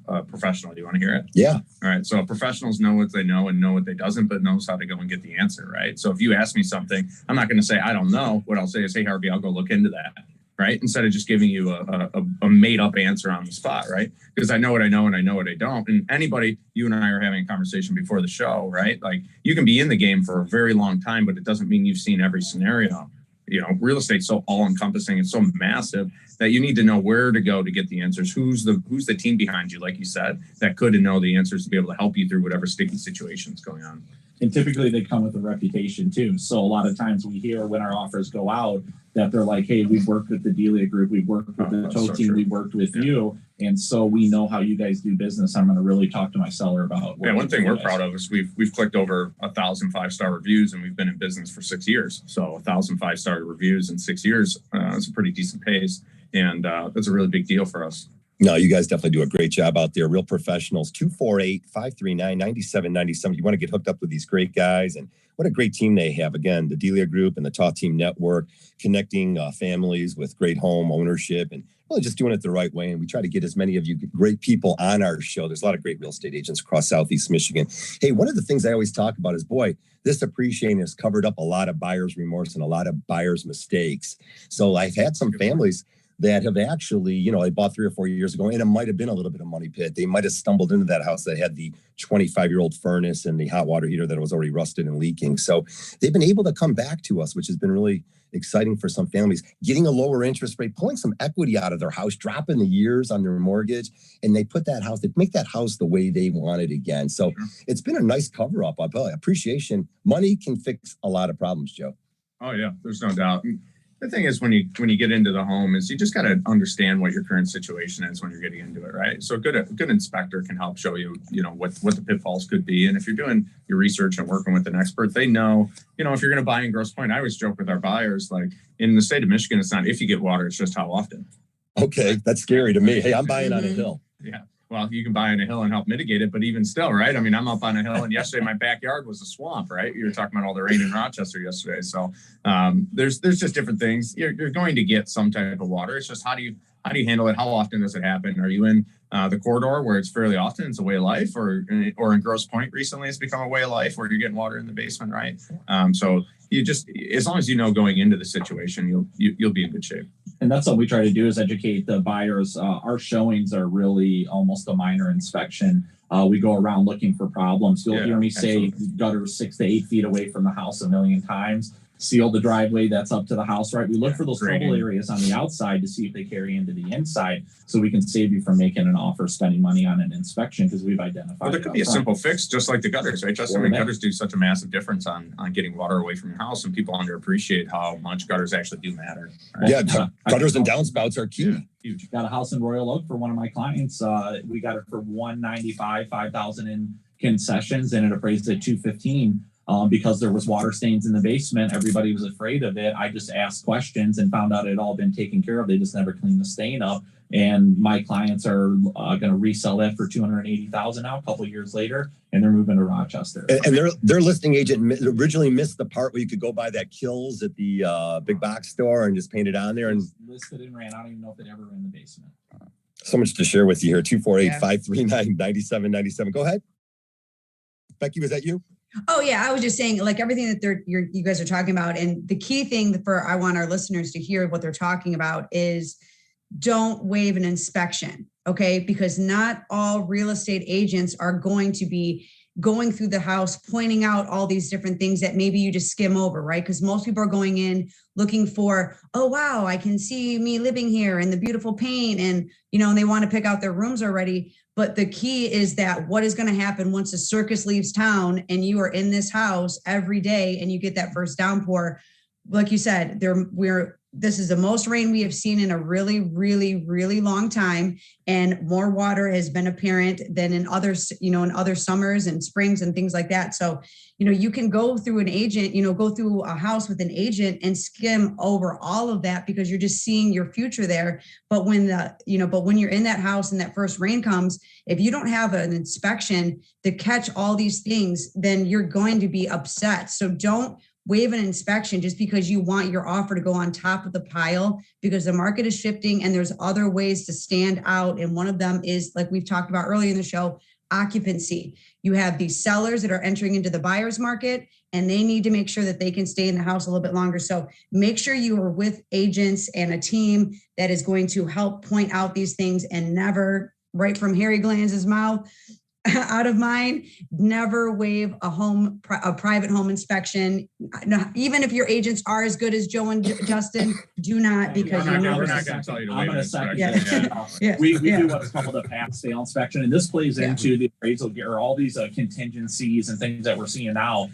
a professional. Do you want to hear it? Yeah. All right. So professionals know what they know and know what they doesn't, but knows how to go and get the answer. Right. So if you ask me something, I'm not going to say I don't know. What I'll say is, hey, Harvey, I'll go look into that. Right. Instead of just giving you a made up answer on the spot. Right. Because I know what I know and I know what I don't. And anybody, you and I are having a conversation before the show. Right. Like you can be in the game for a very long time, but it doesn't mean you've seen every scenario. You know, real estate's so all encompassing and so massive that you need to know where to go to get the answers. Who's the team behind you, like you said, that could and know the answers to be able to help you through whatever sticky situation's going on. And typically they come with a reputation too. So a lot of times we hear when our offers go out that they're like, hey, we've worked with the Delia Group, we've worked with the tow team, we've worked with you. And so we know how you guys do business. I'm going to really talk to my seller about. Yeah, one thing we're proud of is we've clicked over 1,000 5-star reviews and we've been in business for 6 years. So 1,000 5-star reviews in 6 years, is a pretty decent pace. And that's a really big deal for us. No, you guys definitely do a great job out there. Real professionals, 248-539-9797. You want to get hooked up with these great guys, and what a great team they have. Again, the Delia Group and the Taw Team Network, connecting families with great home ownership and really just doing it the right way. And we try to get as many of you great people on our show. There's a lot of great real estate agents across Southeast Michigan. Hey, one of the things I always talk about is, boy, this appreciating has covered up a lot of buyer's remorse and a lot of buyer's mistakes. So I've had some families that have actually, you know, they bought 3 or 4 years ago, and it might have been a little bit of money pit. They might have stumbled into that house that had the 25-year-old furnace and the hot water heater that was already rusted and leaking. So they've been able to come back to us, which has been really exciting for some families, getting a lower interest rate, pulling some equity out of their house, dropping the years on their mortgage, and they make that house the way they want it again. So it's been a nice cover up. Appreciation. Money can fix a lot of problems, Joe. Oh yeah, there's no doubt. The thing is, when you get into the home, is you just got to understand what your current situation is when you're getting into it, right? So a good inspector can help show you, you know, what the pitfalls could be. And if you're doing your research and working with an expert, they know, you know, if you're going to buy in Grosse Pointe. I always joke with our buyers, like in the state of Michigan, it's not if you get water, it's just how often. Okay, that's scary to me. Hey, I'm buying on a hill. Yeah. Well, you can buy on a hill and help mitigate it, but even still, right? I mean, I'm up on a hill, and yesterday my backyard was a swamp, right? You were talking about all the rain in Rochester yesterday. So there's just different things. You're going to get some type of water. It's just how do you handle it? How often does it happen? Are you in the corridor where it's fairly often, it's a way of life, or in Grosse Pointe recently it's become a way of life where you're getting water in the basement, right? So you just, as long as you know going into the situation, you'll be in good shape. And that's what we try to do, is educate the buyers. Our showings are really almost a minor inspection. We go around looking for problems. You'll hear me say gutters 6 to 8 feet away from the house a million times. Seal the driveway that's up to the house, right? We look for those trouble areas on the outside to see if they carry into the inside, so we can save you from making an offer, spending money on an inspection, because we've identified. Well, there could be a simple fix, just like the gutters, right, Justin? I mean, gutters do such a massive difference on getting water away from your house, and people underappreciate how much gutters actually do matter. Right? Yeah, gutters and downspouts are key. Yeah, huge. Got a house in Royal Oak for one of my clients. We got it for $195,000, $5,000 in concessions, and it appraised at $215,000. Because there was water stains in the basement, everybody was afraid of it. I just asked questions and found out it had all been taken care of. They just never cleaned the stain up. And my clients are going to resell that for $280,000 now, a couple of years later, and they're moving to Rochester. And their listing agent originally missed the part where you could go buy that Kills at the big box store and just paint it on there. And listed and ran. I don't even know if it ever ran in the basement. So much to share with you here. 248-539-9797. Go ahead. Becky, was that you? Oh yeah, I was just saying, like, everything that you guys are talking about, and the key thing I want our listeners to hear what they're talking about is, don't waive an inspection, okay? Because not all real estate agents are going to be going through the house, pointing out all these different things that maybe you just skim over, right? Because most people are going in looking for, oh wow, I can see me living here and the beautiful paint, and and they want to pick out their rooms already. But the key is that what is going to happen once the circus leaves town and you are in this house every day and you get that first downpour, like you said, this is the most rain we have seen in a really, really, really long time. And more water has been apparent than in others, in other summers and springs and things like that. So, you can go through an agent, go through a house with an agent and skim over all of that because you're just seeing your future there. But when you're in that house and that first rain comes, if you don't have an inspection to catch all these things, then you're going to be upset. So don't waive an inspection just because you want your offer to go on top of the pile, because the market is shifting and there's other ways to stand out. And one of them is, like we've talked about earlier in the show, occupancy. You have these sellers that are entering into the buyer's market and they need to make sure that they can stay in the house a little bit longer. So make sure you are with agents and a team that is going to help point out these things, and never, right from Harry Glanz's mouth, out of mine, never waive a private home inspection. No, even if your agents are as good as Joe and Justin, do not, because We're you not never. going to tell you to I'm waive going an to second inspection. that. Yeah. We Yeah. do what's called a pass-fail inspection, and this plays into the appraisal or all these contingencies and things that we're seeing now.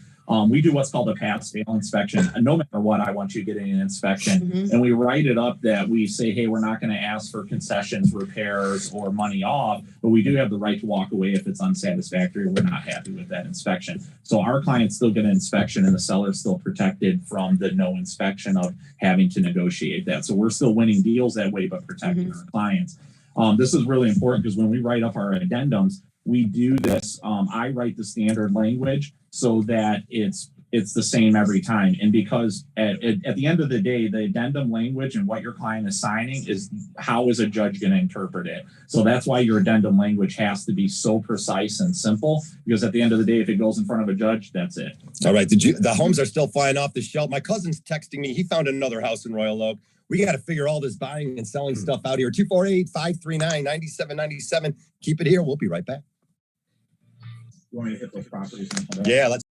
We do what's called a pass-fail inspection. And no matter what, I want you getting an inspection. And we write it up that we say, hey, we're not going to ask for concessions, repairs, or money off, but we do have the right to walk away if it's unsatisfactory or we're not happy with that inspection. So our clients still get an inspection and the seller is still protected from the no inspection of having to negotiate that. So we're still winning deals that way, but protecting our clients. This is really important because when we write up our addendums, we do this. I write the standard language so that it's the same every time. And because at the end of the day, the addendum language and what your client is signing is how is a judge going to interpret it. So that's why your addendum language has to be so precise and simple, because at the end of the day, if it goes in front of a judge, that's it. All right. The homes are still flying off the shelf. My cousin's texting me. He found another house in Royal Oak. We got to figure all this buying and selling stuff out here. 248-539-9797. Keep it here. We'll be right back. You want me to hit those properties? Yeah, let's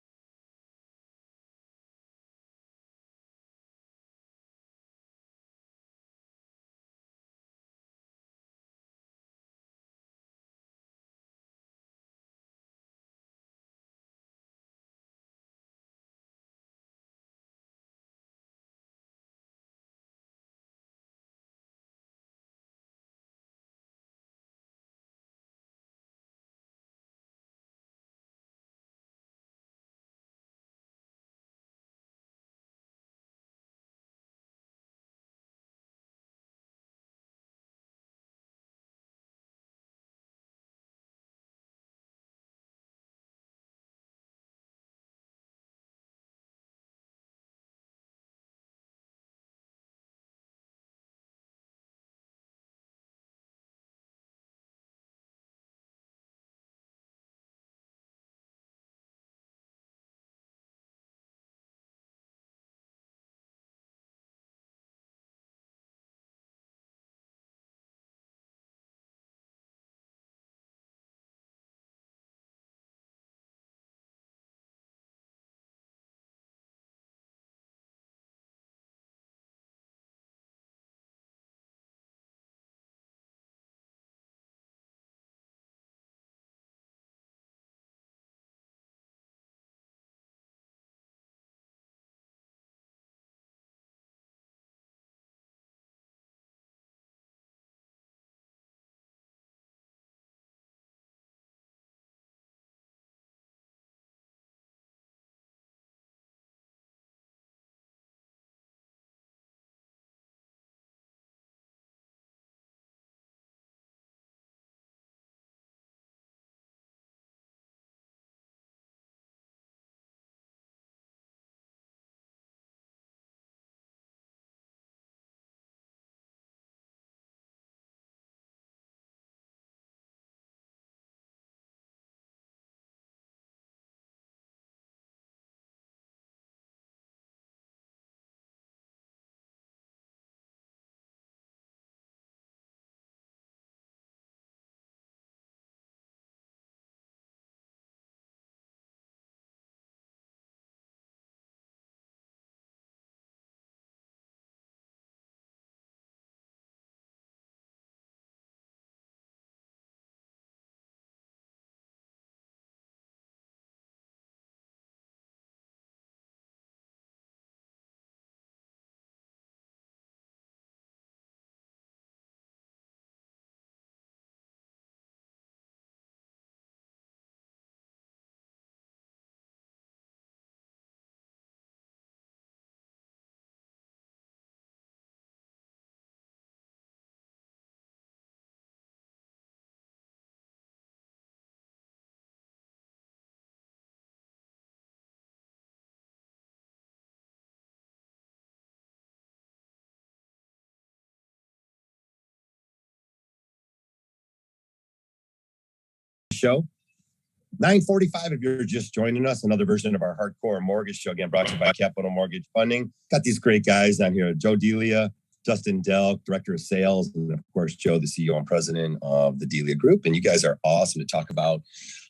show. 9:45 if you're just joining us, another version of our hardcore mortgage show, again brought to you by Capital Mortgage Funding. Got these great guys on here, Joe Delia, Justin Delk, Director of Sales, and of course, Joe, the CEO and President of the Delia Group. And you guys are awesome to talk about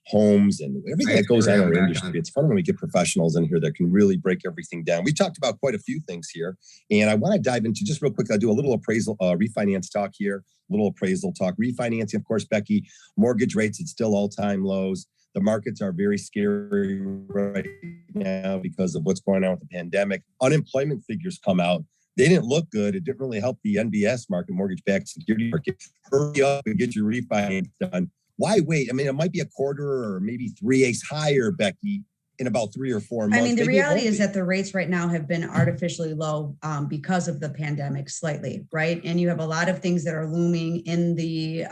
homes and everything that goes on in our industry. It's fun when we get professionals in here that can really break everything down. We talked about quite a few things here, and I want to dive into just real quick. I'll do a little appraisal, refinance talk here, a little appraisal talk, refinancing. Of course, Becky, mortgage rates, it's still all-time lows. The markets are very scary right now because of what's going on with the pandemic. Unemployment figures come out. They didn't look good. It didn't really help the MBS market, mortgage-backed security market. Hurry up and get your refinance done. Why wait? I mean, it might be a quarter or maybe 3/8 higher, Becky, in about 3 or 4 months. I mean, the reality is that the rates right now have been artificially low because of the pandemic slightly, right? And you have a lot of things that are looming in the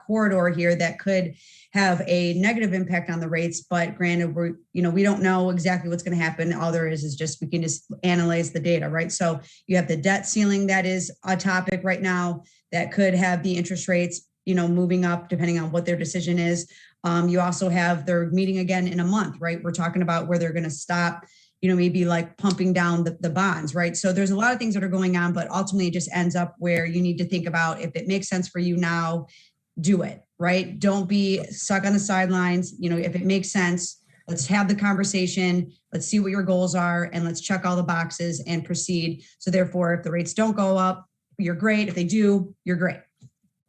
corridor here that could have a negative impact on the rates. But granted, we don't know exactly what's going to happen. All there is just we can just analyze the data, right? So you have the debt ceiling that is a topic right now that could have the interest rates moving up depending on what their decision is. You also have their meeting again in a month, right? We're talking about where they're going to stop, maybe like pumping down the bonds, right? So there's a lot of things that are going on, but ultimately it just ends up where you need to think about if it makes sense for you now, do it, right? Don't be stuck on the sidelines. If it makes sense, let's have the conversation. Let's see what your goals are and let's check all the boxes and proceed. So therefore, if the rates don't go up, you're great. If they do, you're great.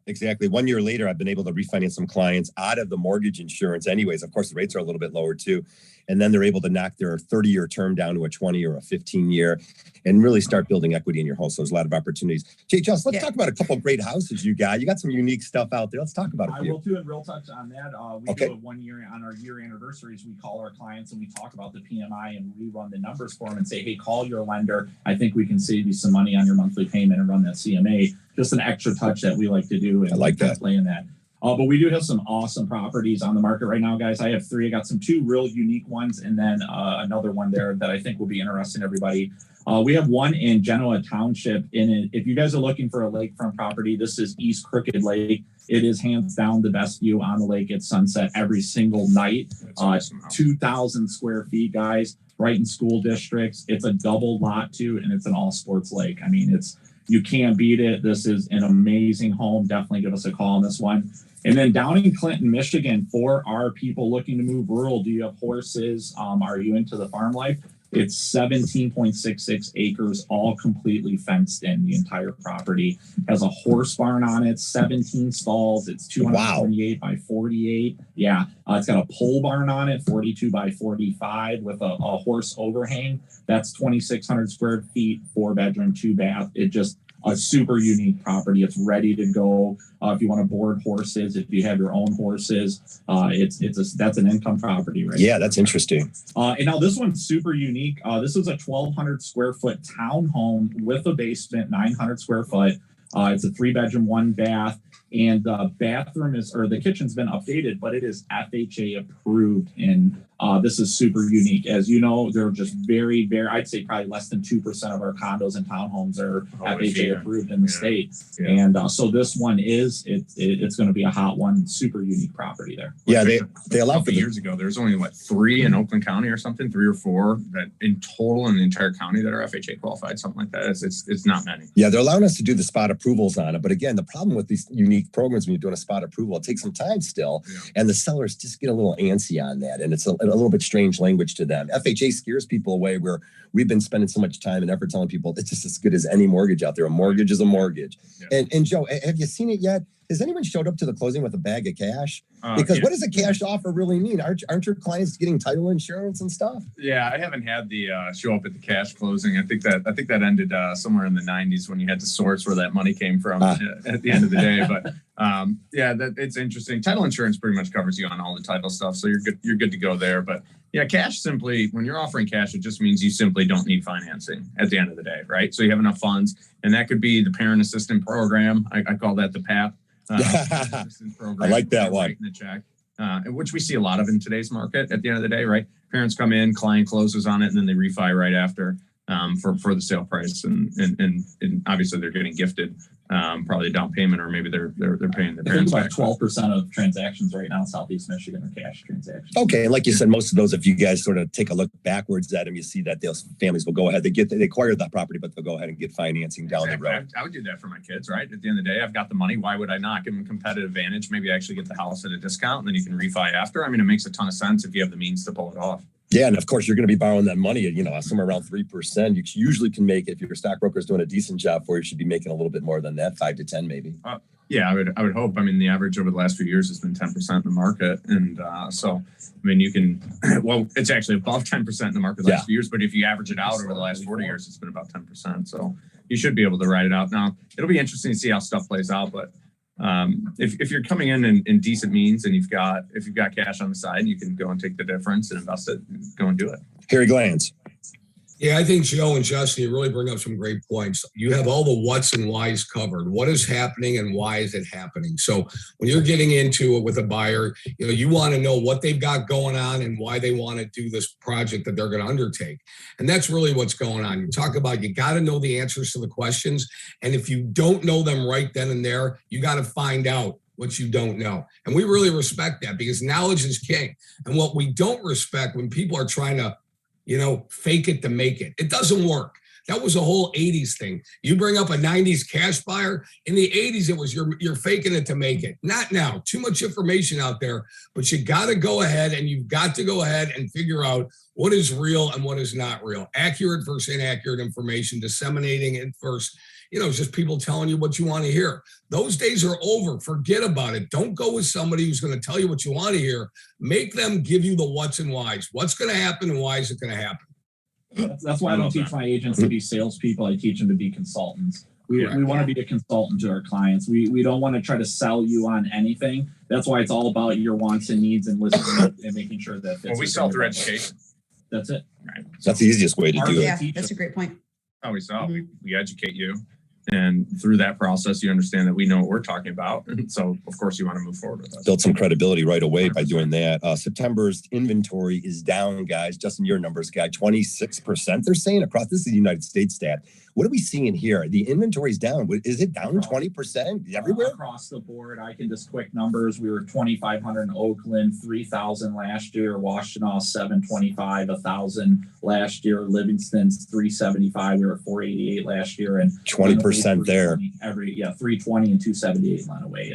Exactly. 1 year later, I've been able to refinance some clients out of the mortgage insurance anyways. Of course, the rates are a little bit lower too. And then they're able to knock their 30-year term down to a 20 or a 15-year and really start building equity in your home. So there's a lot of opportunities. Jay, Joss, let's talk about a couple of great houses you got. You got some unique stuff out there. Let's talk about it. I will do a real touch on that. We do it 1 year on our year anniversaries. We call our clients and we talk about the PMI and rerun the numbers for them and say, hey, call your lender. I think we can save you some money on your monthly payment and run that CMA. Just an extra touch that we like to do. And I like that. Play in that. But we do have some awesome properties on the market right now, guys. I have 3. I got two real unique ones and then another one there that I think will be interesting to everybody. We have one in Genoa Township. If you guys are looking for a lakefront property, this is East Crooked Lake. It is hands down the best view on the lake at sunset every single night. Awesome. 2,000 square feet, guys, right in school districts. It's a double lot too, and it's an all sports lake. I mean, you can't beat it. This is an amazing home. Definitely give us a call on this one. And then down in Clinton, Michigan, for our people looking to move rural, do you have horses? Are you into the farm life? It's 17.66 acres, all completely fenced in. The entire property has a horse barn on it, 17 stalls. It's 228 by 48. Yeah, it's got a pole barn on it, 42 by 45 with a horse overhang. That's 2,600 square feet, 4-bedroom, 2-bath. It just a super unique property. It's ready to go. If you want to board horses, if you have your own horses, that's an income property, right? Yeah, that's interesting. And now this one's super unique. This is a 1,200 square foot townhome with a basement, 900 square foot. It's a 3-bedroom, 1-bath, and the kitchen's been updated, but it is FHA approved. And this is super unique. As you know, they're just very, very, I'd say probably less than 2% of our condos and townhomes are FHA approved in the state. Yeah. And so this one it's going to be a hot one, super unique property there. Yeah, they allowed for years ago. There's only 3 in Oakland County or something, 3 or 4 that in total in the entire county that are FHA qualified, something like that. It's not many. Yeah, they're allowing us to do the spot approvals on it. But again, the problem with these unique programs when you're doing a spot approval, it takes some time still. Yeah. And the sellers just get a little antsy on that. And it's a little bit strange language to them. FHA scares people away where we've been spending so much time and effort telling people it's just as good as any mortgage out there. A mortgage is a mortgage. Yeah. And Joe, have you seen it yet? Has anyone showed up to the closing with a bag of cash? Because what does a cash offer really mean? Aren't your clients getting title insurance and stuff? Yeah, I haven't had the show up at the cash closing. I think that ended somewhere in the 90s when you had to source where that money came from at the end of the day. But it's interesting. Title insurance pretty much covers you on all the title stuff, so you're good to go there. But yeah, cash simply, when you're offering cash, it just means you simply don't need financing at the end of the day, right? So you have enough funds, and that could be the Parent Assistant Program. I call that the PAP. Program. I like that one. The check, which we see a lot of in today's market at the end of the day, right? Parents come in, client closes on it, and then they refi right after for the sale price. And obviously they're getting gifted probably a down payment, or maybe they're paying the I think about transaction. 12% of transactions right now in Southeast Michigan are cash transactions. Okay, and like you said, most of those, if you guys sort of take a look backwards at them, you see that those families will go ahead. They acquire that property, but they'll go ahead and get financing down Exactly. the road. I would do that for my kids, right? At the end of the day, I've got the money. Why would I not give them a competitive advantage? Maybe actually get the house at a discount, and then you can refi after. I mean, it makes a ton of sense if you have the means to pull it off. Yeah, and of course, you're going to be borrowing that money, somewhere around 3%. You usually can make, if your stockbroker is doing a decent job for you, should be making a little bit more than that, 5 to 10 maybe. Yeah, I would hope. I mean, the average over the last few years has been 10% in the market. And so, I mean, you can, well, it's actually above 10% in the market the last few years, but if you average it out over the last 40 years, it's been about 10%. So you should be able to ride it out. Now, it'll be interesting to see how stuff plays out, but if you're coming in decent means and if you've got cash on the side, you can go and take the difference and invest it, go and do it. Harry Glantz. Yeah, I think Joe and Justin, you really bring up some great points. You have all the what's and why's covered. What is happening and why is it happening? So when you're getting into it with a buyer, you want to know what they've got going on and why they want to do this project that they're going to undertake. And that's really what's going on. You talk about, you got to know the answers to the questions. And if you don't know them right then and there, you got to find out what you don't know. And we really respect that because knowledge is king. And what we don't respect when people are trying to fake it to make it. It doesn't work. That was a whole 80s thing. You bring up a 90s cash buyer. In the 80s, it was you're faking it to make it. Not now. Too much information out there. But you got to go ahead and you've got to go ahead and figure out what is real and what is not real. Accurate versus inaccurate information, disseminating it versus, just people telling you what you want to hear. Those days are over. Forget about it. Don't go with somebody who's going to tell you what you want to hear. Make them give you the what's and whys. What's going to happen and why is it going to happen? That's why I don't teach my agents to be salespeople. I teach them to be consultants. We want to be a consultant to our clients. We don't want to try to sell you on anything. That's why it's all about your wants and needs and listening and making sure that fits. Well, we sell through education. That's it. Right. That's the easiest way to do it. Yeah, that's a great point. Oh, we educate you. And through that process, you understand that we know what we're talking about. And so, of course, you want to move forward with us. Build some credibility right away by doing that. September's inventory is down, guys. Justin, your numbers, guy, 26%. They're saying across, this is the United States stat. What are we seeing here? The inventory is down. Is it down 20% everywhere? Across the board, I can just quick numbers. We were 2,500 in Oakland, 3,000 last year. Washtenaw, 725, 1,000 last year. Livingston's 375. We were 488 last year, and 20% there. 320 and 278 in Lenawee.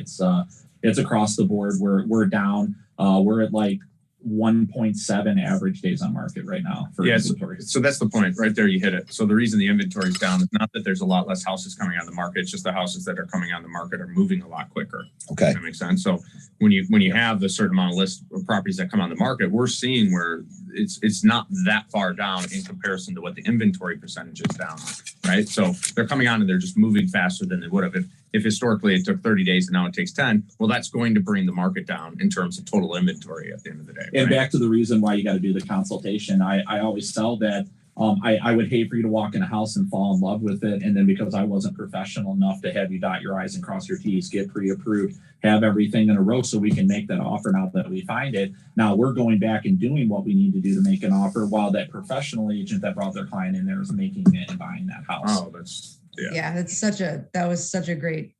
It's across the board. We're down. We're at like 1.7 average days on market right now for inventory. So that's the point right there. You hit it. So the reason the inventory is down is not that there's a lot less houses coming on the market. It's just the houses that are coming on the market are moving a lot quicker. Okay. Does that make sense? So when you have the certain amount of list of properties that come on the market, we're seeing where it's not that far down in comparison to what the inventory percentage is down. Right. So they're coming on and they're just moving faster than they would have if historically it took 30 days and now it takes 10. Well, that's going to bring the market down in terms of total inventory at the end of the day. And back to the reason why you got to do the consultation. I always tell that I would hate for you to walk in a house and fall in love with it. And then because I wasn't professional enough to have you dot your I's and cross your T's, get pre-approved, have everything in a row so we can make that offer now that we find it. Now we're going back and doing what we need to do to make an offer while that professional agent that brought their client in there is making it and buying that house. Oh, that was such a great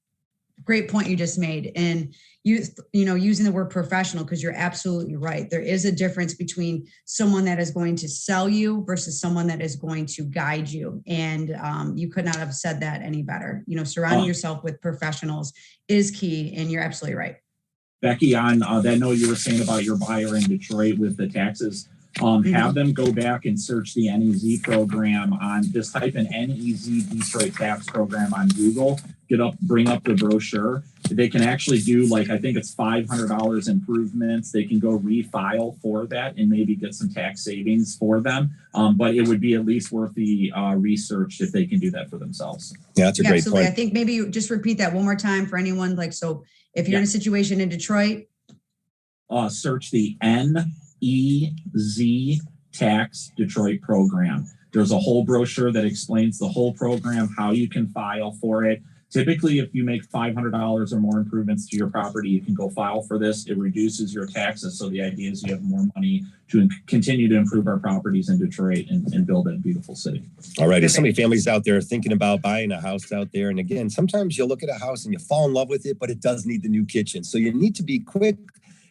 point you just made. And using the word professional, because you're absolutely right. There is a difference between someone that is going to sell you versus someone that is going to guide you. And you could not have said that any better. Surrounding yourself with professionals is key. And you're absolutely right. Becky, on that note you were saying about your buyer in Detroit with the taxes, have them go back and search the NEZ program just type in NEZ Detroit tax program on Google, bring up the brochure. They can actually do I think it's $500 improvements. They can go refile for that and maybe get some tax savings for them. But it would be at least worth the research if they can do that for themselves. Yeah, that's a great absolutely. point. I think maybe you just repeat that one more time for anyone. So if you're in a situation in Detroit, search the NEZ Tax Detroit program. There's a whole brochure that explains the whole program, how you can file for it. Typically, if you make $500 or more improvements to your property, you can go file for this. It reduces your taxes. So the idea is you have more money to continue to improve our properties in Detroit and build a beautiful city. All right. There's so many families out there thinking about buying a house out there. And again, sometimes you look at a house and you fall in love with it, but it does need the new kitchen. So you need to be quick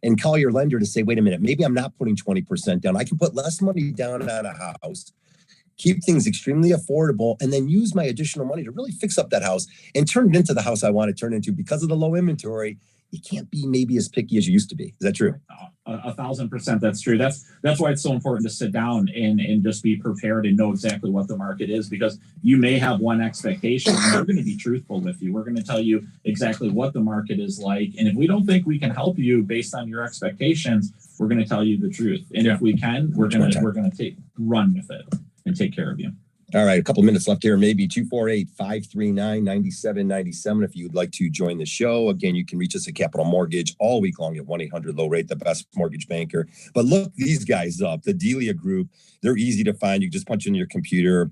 and call your lender to say, wait a minute, maybe I'm not putting 20% down. I can put less money down on a house, keep things extremely affordable, and then use my additional money to really fix up that house and turn it into the house I want to turn into. Because of the low inventory, you can't be maybe as picky as you used to be. Is that true? 1,000% that's true. That's why it's so important to sit down and just be prepared and know exactly what the market is, because you may have one expectation and we're going to be truthful with you. We're going to tell you exactly what the market is like. And if we don't think we can help you based on your expectations, we're going to tell you the truth. And if we can, we're going to run with it and take care of you. All right, a couple minutes left here, maybe 248-539-9797 if you'd like to join the show. Again, you can reach us at Capital Mortgage all week long at 1-800-LOW-RATE, the best mortgage banker. But look these guys up, the Delia Group. They're easy to find. You just punch in your computer.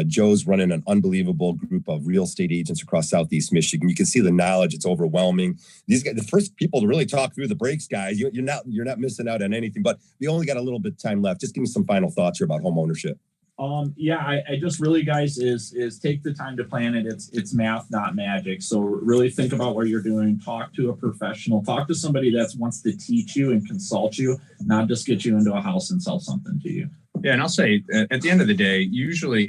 Joe's running an unbelievable group of real estate agents across Southeast Michigan. You can see the knowledge. It's overwhelming. These guys, the first people to really talk through the breaks, guys. You're not missing out on anything, but we only got a little bit of time left. Just give me some final thoughts here about home ownership. I just really, guys, is take the time to plan it. It's math, not magic. So really think about what you're doing. Talk to a professional. Talk to somebody that wants to teach you and consult you, not just get you into a house and sell something to you. Yeah, and I'll say at the end of the day, usually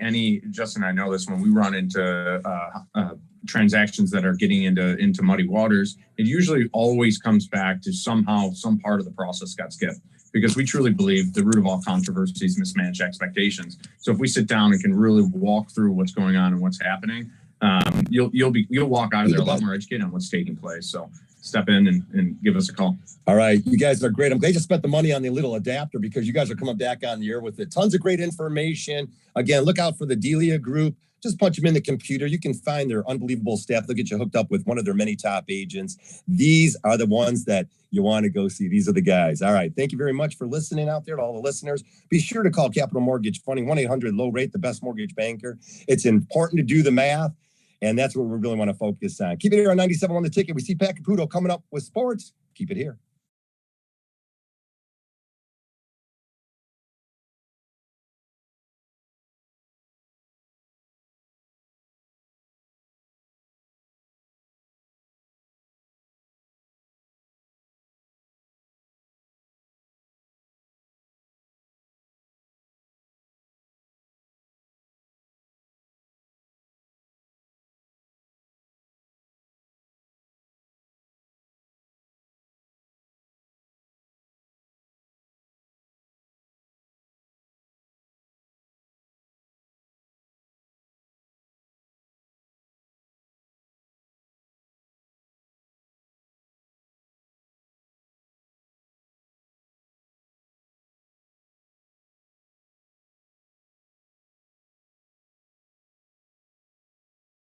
Justin and I know this, when we run into transactions that are getting into muddy waters, it usually always comes back to some part of the process got skipped. Because we truly believe the root of all controversy is mismanaged expectations. So if we sit down and can really walk through what's going on and what's happening, you'll walk out of there a lot more educated on what's taking place. So step in and give us a call. All right, you guys are great. I'm glad you spent the money on the little adapter, because you guys are coming back on the air with it. Tons of great information. Again, look out for the Delia Group. Just punch them in the computer. You can find their unbelievable staff. They'll get you hooked up with one of their many top agents. These are the ones that you want to go see. These are the guys. All right. Thank you very much for listening out there to all the listeners. Be sure to call Capital Mortgage Funding, 1-800-LOW-RATE, the best mortgage banker. It's important to do the math, and that's what we really want to focus on. Keep it here on 97 on the Ticket. We see Pat Caputo coming up with sports. Keep it here.